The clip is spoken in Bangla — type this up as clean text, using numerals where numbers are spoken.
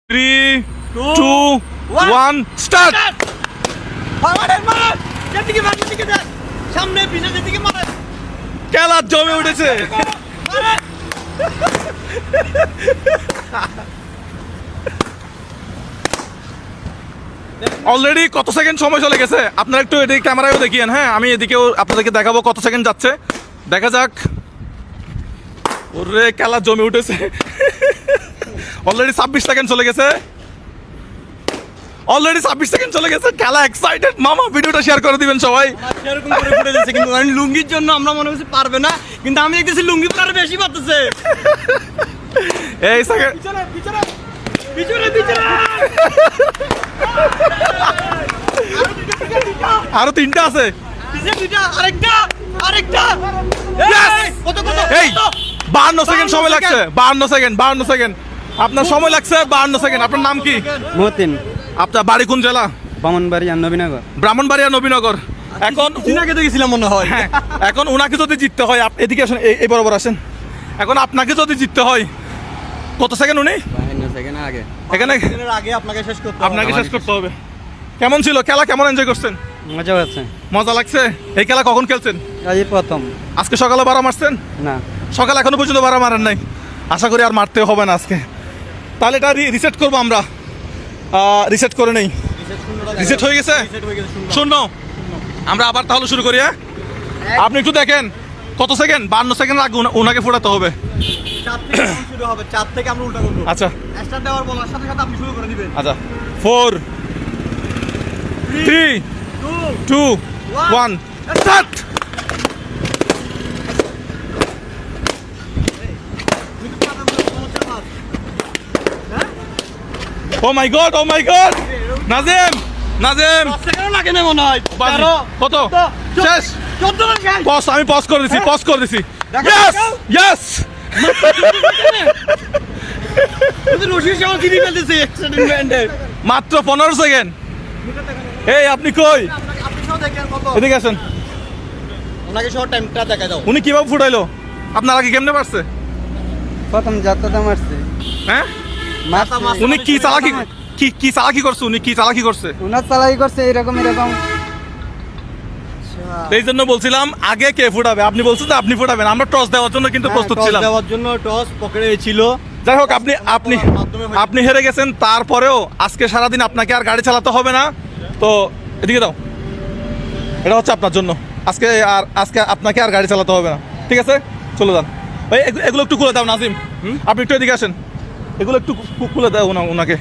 3, 2, 1, start! সামনে পিছনে দিকে মারে খেলা জমে উঠেছে। অলরেডি কত সেকেন্ড সময় চলে গেছে আপনারা একটু এদিকে ক্যামেরায়ও দেখিয়েন। হ্যাঁ, আমি এদিকেও আপনাদেরকে দেখাবো কত সেকেন্ড যাচ্ছে। দেখা যাক। ওরে খেলা জমে উঠেছে। অলরেডি 26 সেকেন্ড চলে গেছে। অলরেডি 26 সেকেন্ড চলে গেছে। খেলা এক্সাইটেড মামা। ভিডিওটা শেয়ার করে দিবেন সবাই। এরকম করে পড়ে যাচ্ছে কিন্তু আমি লুঙ্গির জন্য আমরা মনে করছি পারবে না, কিন্তু আমি দেখতেছি লুঙ্গি পরে বেশি পারতেছে। এই সেকেন্ড পিছনে পিছনে পিছনে পিছনে আরো তিনটা আছে। পিছনে দুইটা আরেকটা আরেকটা Yes! কত কত এই 52 সেকেন্ড সময় লাগছে। 52 সেকেন্ড আপনার সময় লাগছে। 52 সেকেন্ড। আপনার নাম কি? মতিন, আপনার বাড়ি কোন জেলা? বামনবাড়িয়া, নবীনগর। ব্রাহ্মণবাড়িয়া, নবীনগর। এখন দিন আগে তো গেছিলাম মনে হয়। হ্যাঁ, এখন ওনাকে যদি জিততে হয় এদিকে আসেন, এই বরাবর আসেন। এখন আপনাকে যদি জিততে হয় কত সেকেন্ড উনি 52 সেকেন্ড আগে। এখানে দিনের আগে আপনাকে শেষ করতে হবে। আপনাকে শেষ করতে হবে। কেমন ছিল খেলা? কেমন এনজয় করছেন? মজা হচ্ছে। মজা লাগছে? এই খেলা কখন খেলছেন? আজই প্রথম। আজকে সকালে বারা মারছেন? না, সকাল এখনো পর্যন্ত বারা মারেন নাই। আশা করি আর মারতে হবে না আজকে। তাহলে এটা রিসেট করবো আমরা। রিসেট করে নেই। রিসেট হয়ে গেছে? Reset হয়ে গেছে, শূন্য। শূন্য। আমরা আবার তাহলে শুরু করি। হ্যাঁ, আপনি একটু দেখেন কত সেকেন্ড। 52 সেকেন্ড আগে ওনাকে ফোটাতে হবে। 4 থেকে count শুরু হবে, 4 থেকে আমরা উল্টা করব। আচ্ছা স্টার্ট দেওয়ার বলার সাথে সাথে আপনি শুরু করে দিবেন। আচ্ছা 4, 3, 2, 1, স্টার্ট। ও মাই গড, ও মাই গড। নাজিম, নাজিম। 5 সেকেন্ডও লাগে না মনে হয়। বাজি। কত? শেষ। 14 সেকেন্ড। পজ, আমি পজ করে দিছি, পজ করে দিছি। দেখো, ইয়েস, দেখো। ইয়েস। কিন্তু রশিদ শাহ জিনি ফেলতেছে এক্সপেরিমেন্টে। মাত্র 15 সেকেন্ড। এই আপনি কই? আপনি সব দেখেন কত। এদিকে আসেন। ওনাকে সব টাইমটা দেখা দাও। উনি কিভাবে ফুটাইলো? আপনার আগে কেমনে পারছে? প্রথম যাত্রাটা মারছে। হ্যাঁ, মারছে। উনি কি চালাকি কি চালাকি করছে? উনি কি চালাকি করছে? উনার চালাই করছে এরকম এরকম। এই জন্য বলছিলাম আগে কে ফুটাবে। আপনি বলছেন যে আপনি ফুটাবেন। আমরা টস দেওয়ার জন্য কিন্তু প্রস্তুত টস ছিলাম। দেওয়ার জন্য টস পকেটে ছিল। যাই হোক, আপনি হেরে গেছেন। তারপরেও আজকে সারাদিন আপনাকে আর গাড়ি চালাতে হবে না। তো এদিকে দাও। এটা হচ্ছে আপনার জন্য। আজকে আপনাকে আর গাড়ি চালাতে হবে না। ঠিক আছে, চলে যান। ভাই এগুলো একটু খুলে দাও নাজিম। আপনি একটু এদিকে আসেন। এগুলো একটু খুলে দাও ওনাকে।